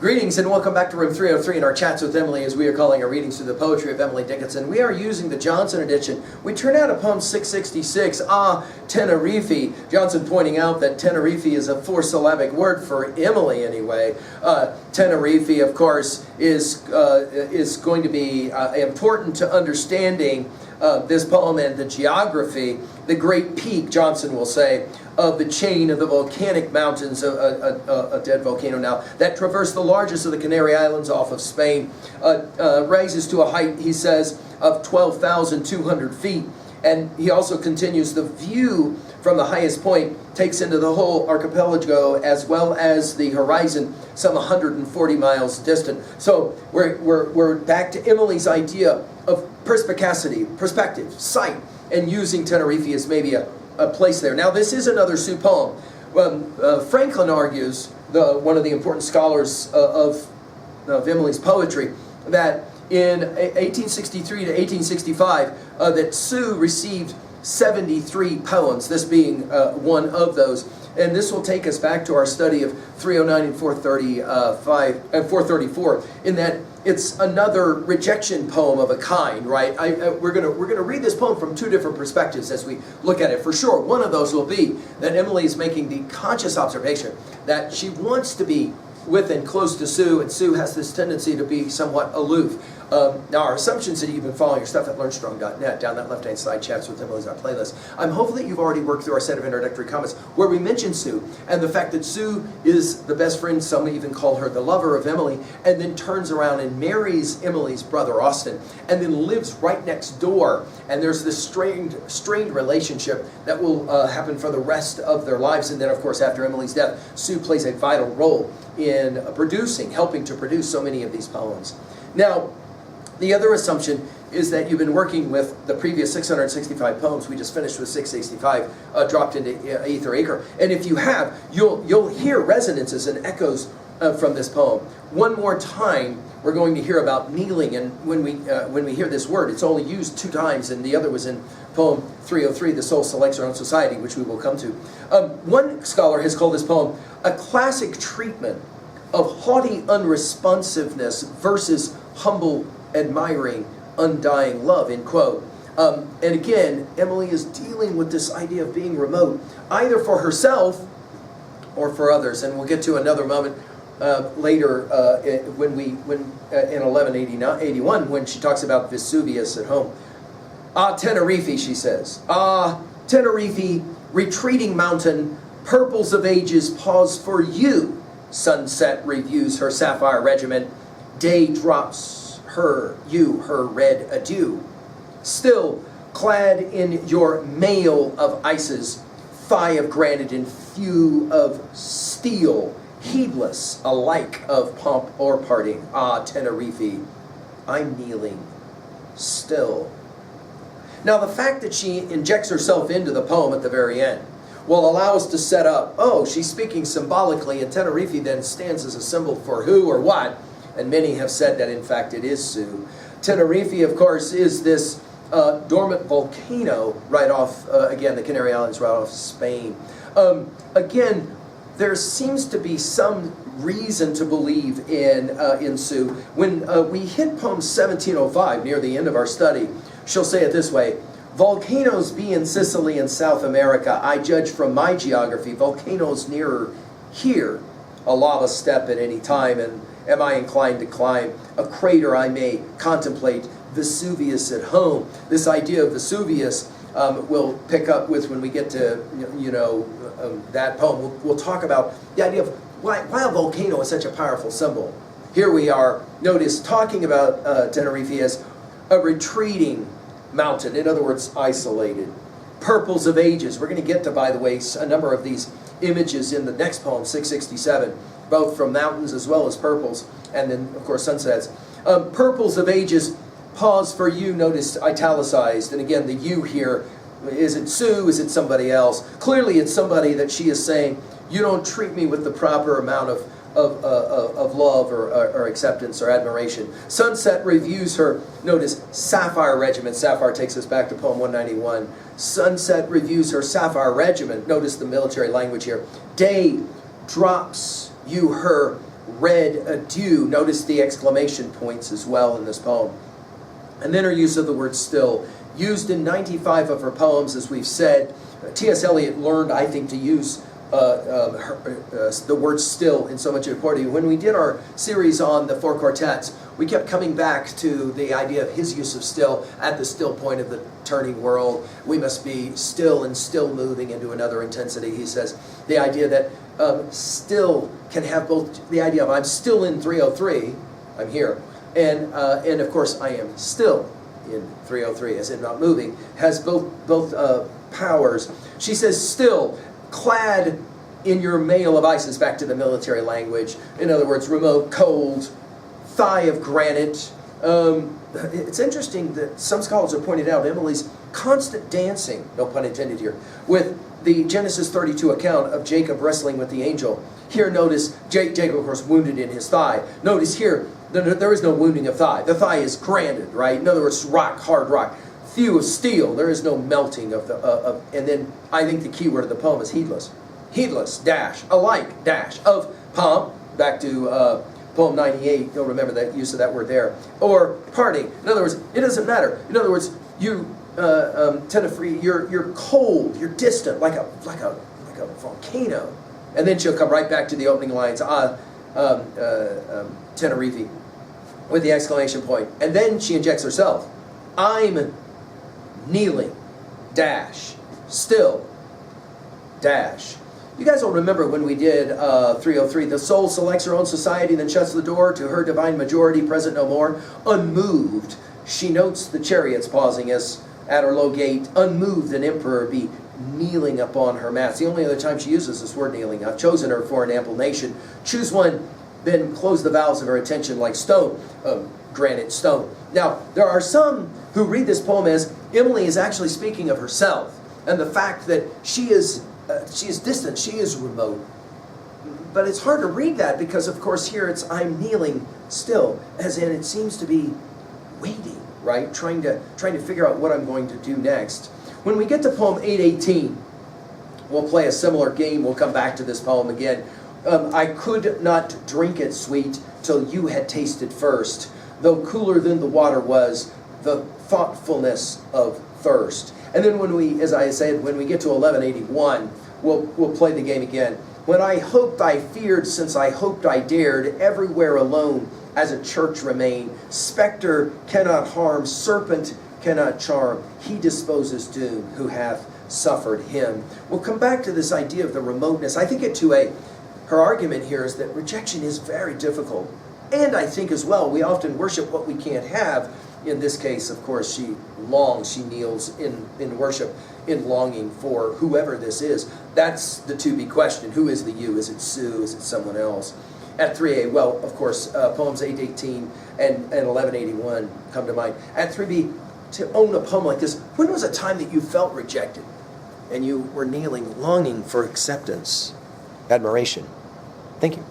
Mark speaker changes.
Speaker 1: Greetings and welcome back to room 303 in our chats with Emily, as we are calling our readings through the poetry of Emily Dickinson. We are using the Johnson edition. We turn out a poem 666, Teneriffe. Johnson pointing out that Teneriffe is a four-syllabic word for Emily anyway. Teneriffe, of course, is going to be important to understanding this poem and the geography, the great peak, Johnson will say, of the chain of the volcanic mountains, a dead volcano now, that traverse the largest of the Canary Islands off of Spain, rises to a height, he says, of 12,200 feet. And he also continues, the view from the highest point takes into the whole archipelago as well as the horizon, some 140 miles distant. So we're back to Emily's idea of perspicacity, perspective, sight, and using Teneriffe as maybe a place there. Now, this is another Sioux poem. Franklin argues, one of the important scholars of Emily's poetry, that in 1863 to 1865, that Sioux received 73 poems, this being one of those. And this will take us back to our study of 309 and 435 and 434, in that it's another rejection poem of a kind, right? We're gonna read this poem from two different perspectives as we look at it. For sure, one of those will be that Emily is making the conscious observation that she wants to be with and close to Sioux, and Sioux has this tendency to be somewhat aloof. Now, our assumptions that you've been following your stuff at learnstrong.net, down that left-hand side, Chats with Emily's our playlist. I'm hopeful that you've already worked through our set of introductory comments where we mention Sioux and the fact that Sioux is the best friend, some even call her the lover of Emily, and then turns around and marries Emily's brother Austin, and then lives right next door. And there's this strained relationship that will happen for the rest of their lives. And then, of course, after Emily's death, Sioux plays a vital role in helping to produce so many of these poems. Now, the other assumption is that you've been working with the previous 665 poems. We just finished with 665, dropped into Ether Acre. And if you have, you'll hear resonances and echoes from this poem. One more time, we're going to hear about kneeling, and when we hear this word, it's only used two times, and the other was in poem 303, The Soul Selects Her Own Society, which we will come to. One scholar has called this poem a classic treatment of haughty unresponsiveness versus humble, admiring, undying love, end quote. And again, Emily is dealing with this idea of being remote, either for herself or for others. And we'll get to another moment later when in 1181, when she talks about Vesuvius at home. Teneriffe, she says. Teneriffe, retreating mountain, purples of ages pause for you. Sunset reviews her sapphire regiment. Day drops her red adieu. Still clad in your mail of ices, thigh of granite and thew of steel, heedless alike of pomp or parting. Teneriffe, I'm kneeling still. Now, the fact that she injects herself into the poem at the very end will allow us to set up, she's speaking symbolically, and Teneriffe then stands as a symbol for who or what, and many have said that in fact it is Sioux. Teneriffe, of course, is this dormant volcano right off, again, the Canary Islands, right off Spain. Again, there seems to be some reason to believe in Sioux. When we hit poem 1705, near the end of our study, she'll say it this way: volcanoes be in Sicily and South America, I judge from my geography, volcanoes nearer here, a lava step at any time, and am I inclined to climb a crater I may contemplate, Vesuvius at home. This idea of Vesuvius we'll pick up with when we get to that poem. We'll talk about the idea of why a volcano is such a powerful symbol. Here we are, notice, talking about Teneriffe as a retreating mountain, in other words, isolated. Purples of ages. We're going to get to, by the way, a number of these images in the next poem, 667, both from mountains as well as purples, and then, of course, sunsets. Purples of ages, pause for you, notice italicized, and again, the you here, is it Sioux, is it somebody else? Clearly, it's somebody that she is saying, you don't treat me with the proper amount of love or acceptance or admiration. Sunset reviews her, notice, sapphire regiment. Sapphire takes us back to poem 191. Sunset reviews her sapphire regiment. Notice the military language here. Day drops you her read adieu. Notice the exclamation points as well in this poem. And then her use of the word still, used in 95 of her poems, as we've said. T.S. Eliot learned, I think, to use the word still in so much of poetry. When we did our series on the four quartets, we kept coming back to the idea of his use of still at the still point of the turning world. We must be still and still moving into another intensity, he says. The idea that still can have both the idea of I'm still in 303, I'm here, and of course I am still in 303, as in not moving, has both powers. She says still, clad in your mail of ices, back to the military language. In other words, remote, cold, thigh of granite. It's interesting that some scholars have pointed out Emily's constant dancing, no pun intended here, with the Genesis 32 account of Jacob wrestling with the angel. Here, notice, Jacob, of course, wounded in his thigh. Notice here, there is no wounding of thigh. The thigh is granite, right? In other words, rock, hard rock. Thew of steel, there is no melting of the, and then I think the key word of the poem is heedless. Heedless, dash, alike, dash, of pomp, back to poem 98, you'll remember that use of that word there, or parting. In other words, it doesn't matter. In other words, you, Teneriffe, you're cold, you're distant, like a volcano. And then she'll come right back to the opening lines, Teneriffe, with the exclamation point. And then she injects herself. I'm kneeling, dash, still, dash. You guys will remember when we did 303, the soul selects her own society, then shuts the door to her divine majority, present no more. Unmoved, she notes the chariots pausing as at her low gate. Unmoved, an emperor be kneeling upon her mats. The only other time she uses this word kneeling. I've chosen her for an ample nation. Choose one, then close the valves of her attention like stone, granite stone. Now, there are some who read this poem as Emily is actually speaking of herself and the fact that she is distant, she is remote. But it's hard to read that because, of course, here it's I'm kneeling still, as in it seems to be waiting, right? Trying to figure out what I'm going to do next. When we get to poem 818, we'll play a similar game. We'll come back to this poem again. I could not drink it, sweet, till you had tasted first, though cooler than the water was, the thoughtfulness of thirst. And then when we, as I said, when we get to 1181, we'll play the game again. When I hoped I feared, since I hoped I dared, everywhere alone as a church remain. Spectre cannot harm, serpent cannot charm. He disposes doom who hath suffered him. We'll come back to this idea of the remoteness. I think at 2a, her argument here is that rejection is very difficult. And I think as well, we often worship what we can't have. In this case, of course, she longs, she kneels in worship, in longing for whoever this is. That's the to-be question. Who is the you? Is it Sue? Is it someone else? At 3a, well, of course, poems 818 and 1181 come to mind. At 3b, to own a poem like this, when was a time that you felt rejected and you were kneeling, longing for acceptance, admiration? Thank you.